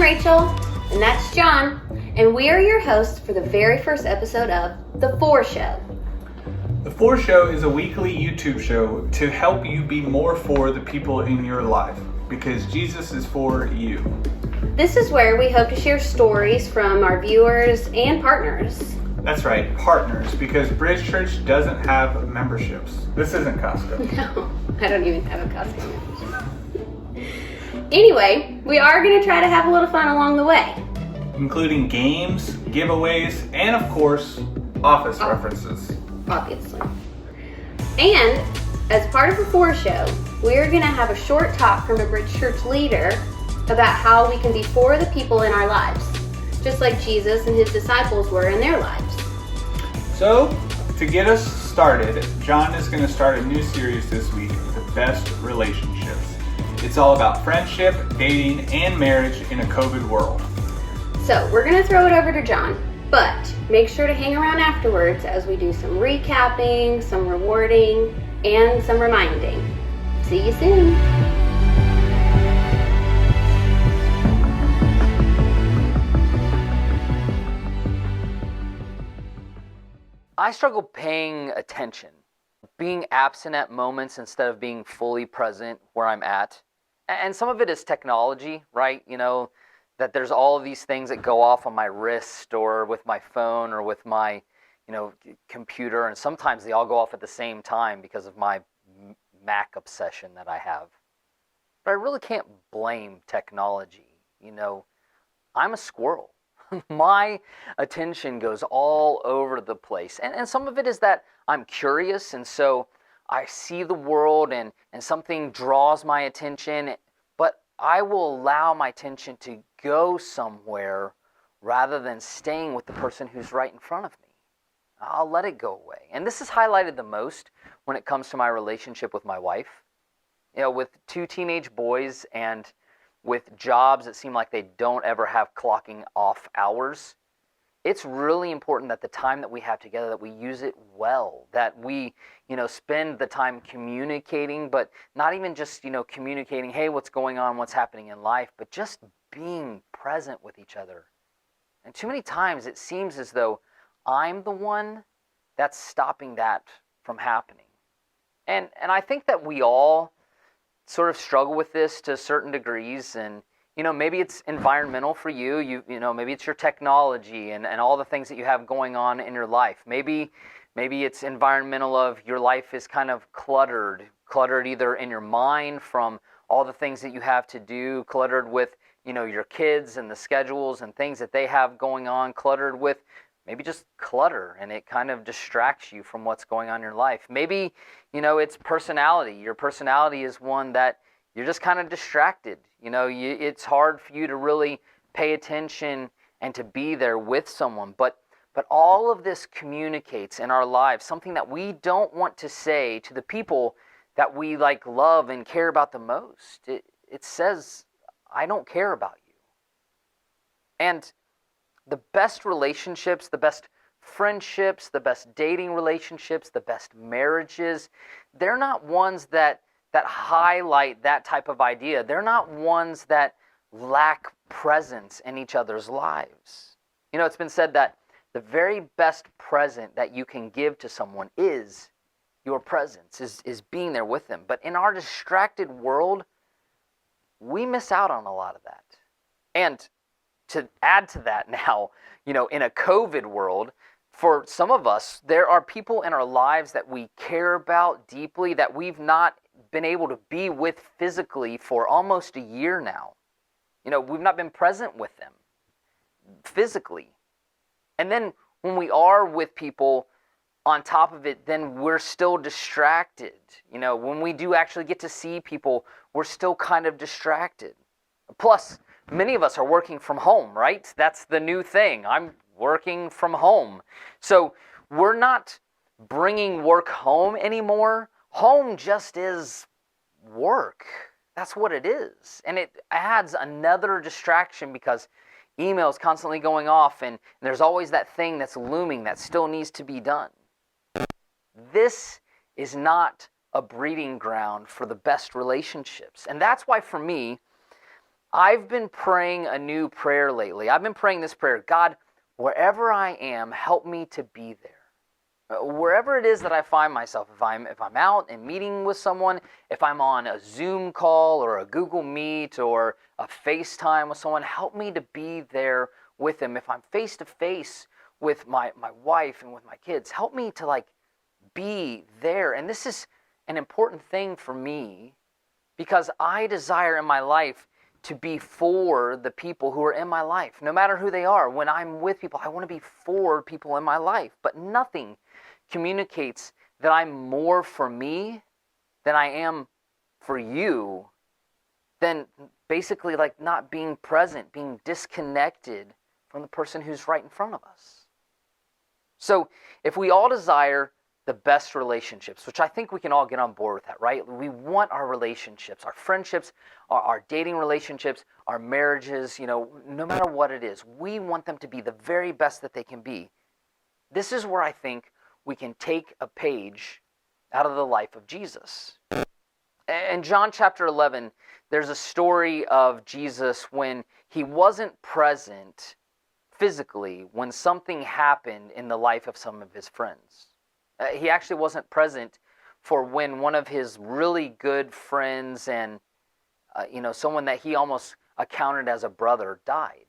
Rachel, and that's John, and we are your hosts for the very first episode of The 4 Show. The 4 Show is a weekly YouTube show to help you be more for the people in your life, because Jesus is for you. This is where we hope to share stories from our viewers and partners. That's right, partners, because Bridge Church doesn't have memberships. This isn't Costco. No, I don't even have a Costco membership. Anyway, we are going to try to have a little fun along the way. Including games, giveaways, and of course, office references. Obviously. And as part of the 4 Show, we're going to have a short talk from a Bridge Church leader about how we can be for the people in our lives, just like Jesus and his disciples were in their lives. So, to get us started, John is going to start a new series this week, The Best Relationships. It's all about friendship, dating, and marriage in a COVID world. So, we're going to throw it over to John, but make sure to hang around afterwards as we do some recapping, some rewarding, and some reminding. See you soon. I struggle paying attention, being absent at moments instead of being fully present where I'm at. And some of it is technology, right? You know, that there's all of these things that go off on my wrist or with my phone or with my, computer. And sometimes they all go off at the same time because of my Mac obsession that I have. But I really can't blame technology. I'm a squirrel. My attention goes all over the place. And some of it is that I'm curious, and so I see the world and something draws my attention, but I will allow my attention to go somewhere rather than staying with the person who's right in front of me. I'll let it go away. And this is highlighted the most when it comes to my relationship with my wife. With 2 teenage boys and with jobs that seem like they don't ever have clocking off hours, it's really important that the time that we have together, that we use it well, that we, spend the time communicating, but not even just, communicating, hey, what's going on, what's happening in life, but just being present with each other. And too many times it seems as though I'm the one that's stopping that from happening. And I think that we all sort of struggle with this to certain degrees, and maybe it's environmental for you. Maybe it's your technology and all the things that you have going on in your life. Maybe it's environmental of your life is kind of cluttered either in your mind from all the things that you have to do, cluttered with, your kids and the schedules and things that they have going on, cluttered with maybe just clutter, and it kind of distracts you from what's going on in your life. Maybe, it's personality. Your personality is one that you're just kind of distracted. It's hard for you to really pay attention and to be there with someone. But all of this communicates in our lives something that we don't want to say to the people that we love and care about the most. It says, I don't care about you. And the best relationships, the best friendships, the best dating relationships, the best marriages, they're not ones that highlight that type of idea. They're not ones that lack presence in each other's lives. It's been said that the very best present that you can give to someone is your presence, is being there with them. But in our distracted world, we miss out on a lot of that. And to add to that now, in a COVID world, for some of us, there are people in our lives that we care about deeply that we've not been able to be with physically for almost a year now. We've not been present with them physically. And then when we are with people, on top of it, then we're still distracted. When we do actually get to see people, we're still kind of distracted. Plus, many of us are working from home, right? That's the new thing. I'm working from home. So we're not bringing work home anymore. Home just is work. That's what it is. And it adds another distraction because email's constantly going off and there's always that thing that's looming that still needs to be done. This is not a breeding ground for the best relationships. And that's why for me, I've been praying a new prayer lately. I've been praying this prayer: God, wherever I am, help me to be there. Wherever it is that I find myself, if I'm out and meeting with someone, if I'm on a Zoom call or a Google Meet or a FaceTime with someone, help me to be there with them. If I'm face to face with my wife and with my kids, help me to be there. And this is an important thing for me because I desire in my life to be for the people who are in my life, no matter who they are. When I'm with people, I want to be for people in my life. But nothing communicates that I'm more for me than I am for you than basically not being present, being disconnected from the person who's right in front of us. So if we all desire the best relationships, which I think we can all get on board with that, right? We want our relationships, our friendships, our dating relationships, our marriages, no matter what it is, we want them to be the very best that they can be. This is where I think we can take a page out of the life of Jesus. In John chapter 11, there's a story of Jesus when he wasn't present physically when something happened in the life of some of his friends. He actually wasn't present for when one of his really good friends and someone that he almost accounted as a brother died.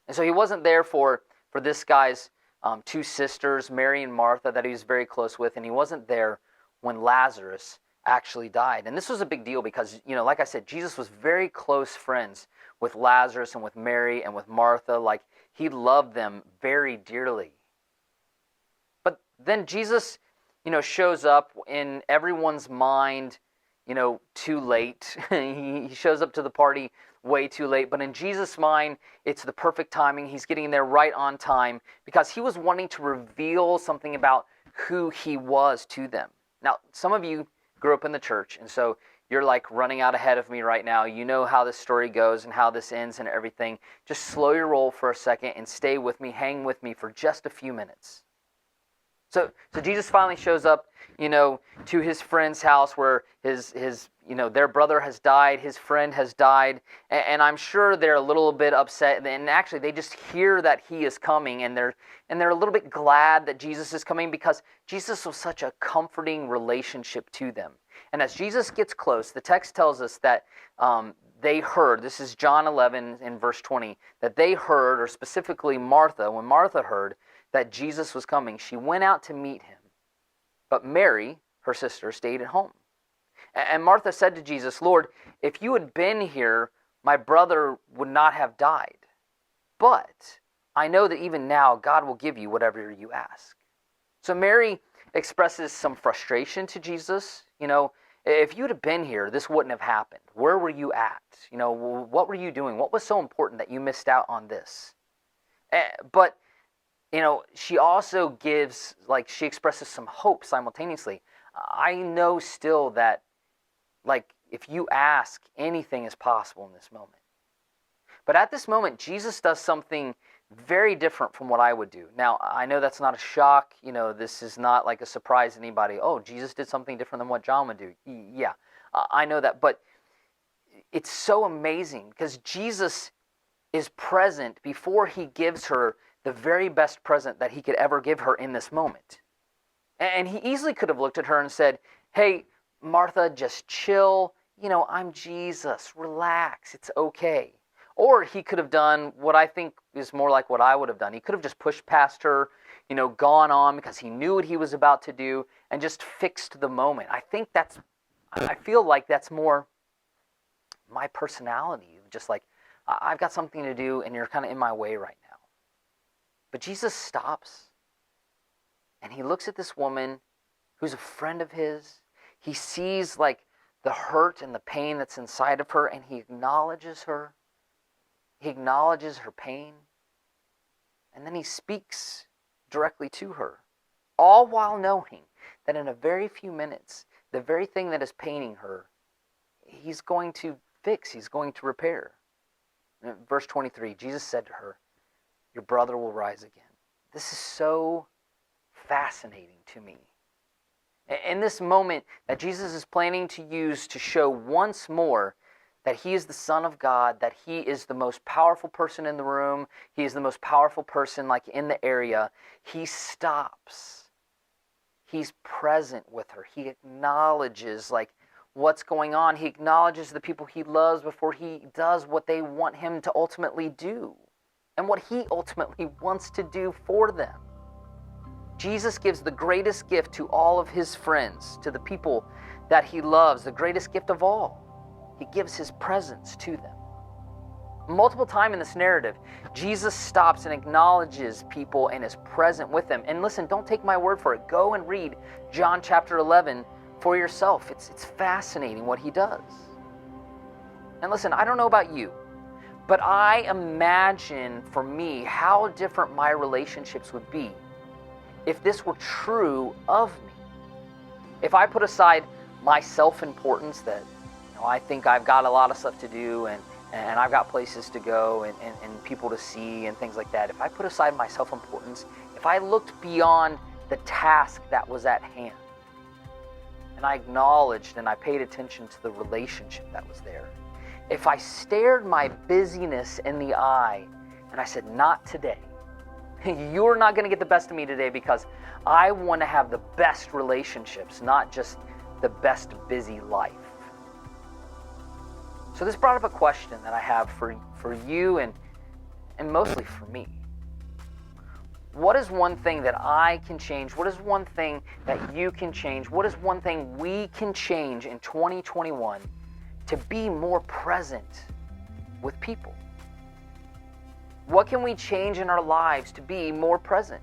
And so he wasn't there for this guy's two sisters, Mary and Martha, that he was very close with, and he wasn't there when Lazarus actually died. And this was a big deal because, like I said, Jesus was very close friends with Lazarus and with Mary and with Martha. He loved them very dearly. But then Jesus, shows up in everyone's mind, too late. He shows up to the party way too late. But in Jesus' mind, it's the perfect timing. He's getting there right on time because he was wanting to reveal something about who he was to them. Now, some of you grew up in the church, and so you're running out ahead of me right now. You know how this story goes and how this ends and everything. Just slow your roll for a second and stay with me, hang with me for just a few minutes. So Jesus finally shows up, to his friend's house where his their brother has died, his friend has died, and I'm sure they're a little bit upset. And actually, they just hear that he is coming, and they're a little bit glad that Jesus is coming because Jesus was such a comforting relationship to them. And as Jesus gets close, the text tells us that they heard. This is John 11 in verse 20, that they heard, or specifically Martha, when Martha heard that Jesus was coming, she went out to meet him. But Mary, her sister, stayed at home. And Martha said to Jesus, "Lord, if you had been here, my brother would not have died. But I know that even now God will give you whatever you ask." So Mary expresses some frustration to Jesus. If you'd have been here, this wouldn't have happened. Where were you at? What were you doing? What was so important that you missed out on this? But she also gives, she expresses some hope simultaneously. I know still that, if you ask, anything is possible in this moment. But at this moment, Jesus does something very different from what I would do. Now, I know that's not a shock. This is not a surprise to anybody. Oh, Jesus did something different than what John would do. Yeah, I know that. But it's so amazing because Jesus is present before he gives her the very best present that he could ever give her in this moment. And he easily could have looked at her and said, "Hey, Martha, just chill. I'm Jesus. Relax. It's okay." Or he could have done what I think is more like what I would have done. He could have just pushed past her, gone on because he knew what he was about to do and just fixed the moment. I feel like that's more my personality. Just I've got something to do and you're kind of in my way right now. But Jesus stops and he looks at this woman who's a friend of his. He sees the hurt and the pain that's inside of her, and he acknowledges her. He acknowledges her pain. And then he speaks directly to her, all while knowing that in a very few minutes, the very thing that is paining her, he's going to fix, he's going to repair. In verse 23, Jesus said to her, "Your brother will rise again." This is so fascinating to me. In this moment that Jesus is planning to use to show once more that he is the Son of God, that he is the most powerful person in the room, he is the most powerful person like in the area, he stops. He's present with her. He acknowledges like what's going on. He acknowledges the people he loves before he does what they want him to ultimately do and what he ultimately wants to do for them. Jesus gives the greatest gift to all of his friends, to the people that he loves, the greatest gift of all. He gives his presence to them. Multiple times in this narrative, Jesus stops and acknowledges people and is present with them. And listen, don't take my word for it. Go and read John chapter 11 for yourself. It's fascinating what he does. And listen, I don't know about you, but I imagine for me how different my relationships would be if this were true of me. If I put aside my self-importance that I think I've got a lot of stuff to do and I've got places to go and people to see and things like that. If I put aside my self-importance, if I looked beyond the task that was at hand, and I acknowledged and I paid attention to the relationship that was there, if I stared my busyness in the eye and I said, not today. You're not going to get the best of me today because I want to have the best relationships, not just the best busy life. So this brought up a question that I have for you and mostly for me. What is one thing that I can change? What is one thing that you can change? What is one thing we can change in 2021 to be more present with people? What can we change in our lives to be more present?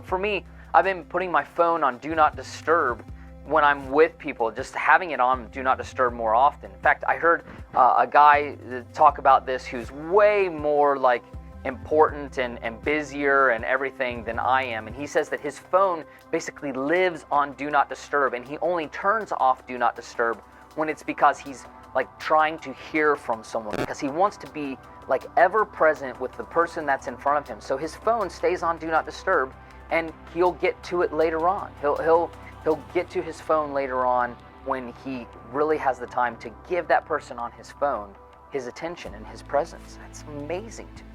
For me, I've been putting my phone on Do Not Disturb when I'm with people, just having it on Do Not Disturb more often. In fact, I heard a guy talk about this who's way more like important and busier and everything than I am. And he says that his phone basically lives on Do Not Disturb, and he only turns off Do Not Disturb when it's because he's like trying to hear from someone, because he wants to be like ever present with the person that's in front of him. So his phone stays on Do Not Disturb, and he'll get to it later on. He'll get to his phone later on when he really has the time to give that person on his phone his attention and his presence. That's amazing to me.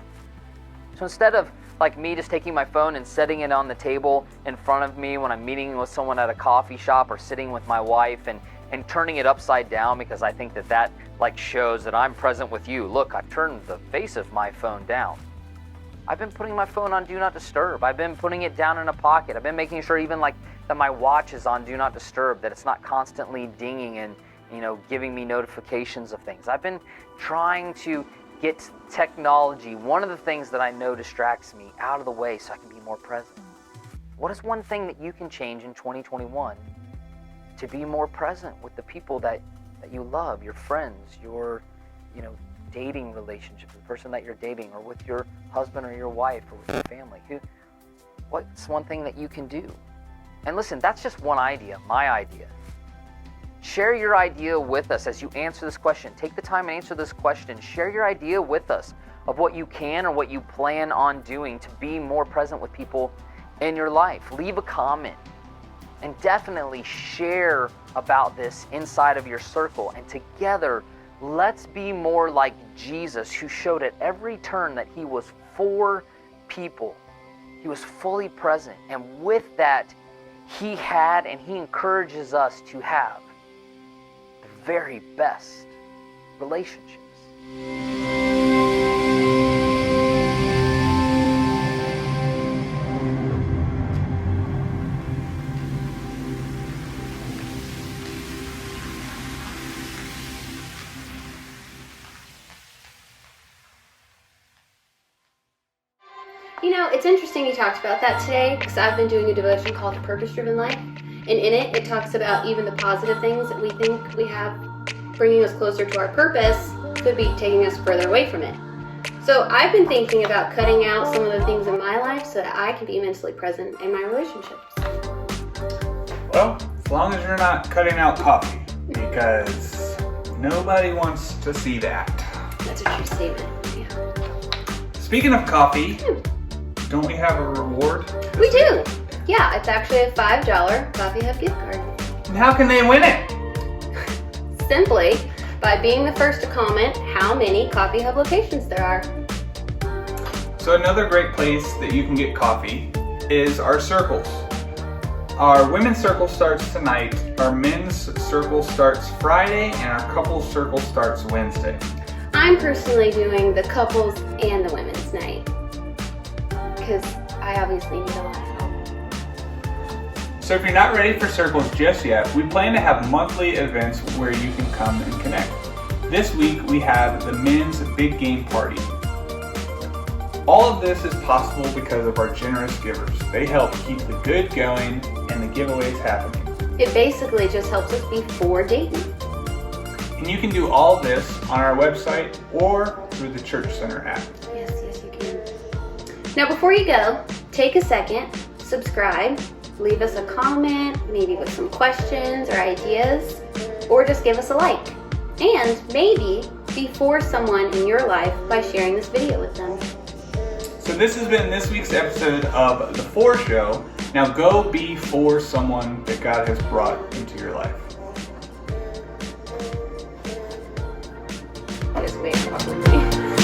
So instead of like me just taking my phone and setting it on the table in front of me when I'm meeting with someone at a coffee shop or sitting with my wife and turning it upside down because I think that like shows that I'm present with you. Look, I've turned the face of my phone down. I've been putting my phone on Do Not Disturb. I've been putting it down in a pocket. I've been making sure even like that my watch is on Do Not Disturb, that it's not constantly dinging and giving me notifications of things. I've been trying to get technology, one of the things that I know distracts me, out of the way so I can be more present. What is one thing that you can change in 2021 to be more present with the people that you love, your friends, your dating relationship, the person that you're dating, or with your husband or your wife or with your family? What's one thing that you can do? And listen, that's just one idea, my idea. Share your idea with us as you answer this question. Take the time and answer this question. Share your idea with us of what you can or what you plan on doing to be more present with people in your life. Leave a comment and definitely share about this inside of your circle. And together, let's be more like Jesus, who showed at every turn that he was for people. He was fully present. And with that, he had and he encourages us to have the very best relationships. It's interesting you talked about that today, because I've been doing a devotion called A Purpose-Driven Life, and in it talks about even the positive things that we think we have bringing us closer to our purpose could be taking us further away from it. So I've been thinking about cutting out some of the things in my life so that I can be mentally present in my relationships. Well, as long as you're not cutting out coffee, because nobody wants to see that. That's a true statement, yeah. Speaking of coffee, don't we have a reward? We do. Yeah, it's actually a $5 Coffee Hub gift card. And how can they win it? Simply, by being the first to comment how many Coffee Hub locations there are. So another great place that you can get coffee is our circles. Our women's circle starts tonight, our men's circle starts Friday, and our couples circle starts Wednesday. I'm personally doing the couples and the women's night because I obviously need a lot of help. So if you're not ready for circles just yet, we plan to have monthly events where you can come and connect. This week we have the men's big game party. All of this is possible because of our generous givers. They help keep the good going and the giveaways happening. It basically just helps us be for Dayton. And you can do all of this on our website or through the Church Center app. Yes, you can. Now before you go, take a second, subscribe, leave us a comment, maybe with some questions or ideas, or just give us a like. And maybe be for someone in your life by sharing this video with them. So this has been this week's episode of The For Show. Now go be for someone that God has brought into your life. Just wait, probably.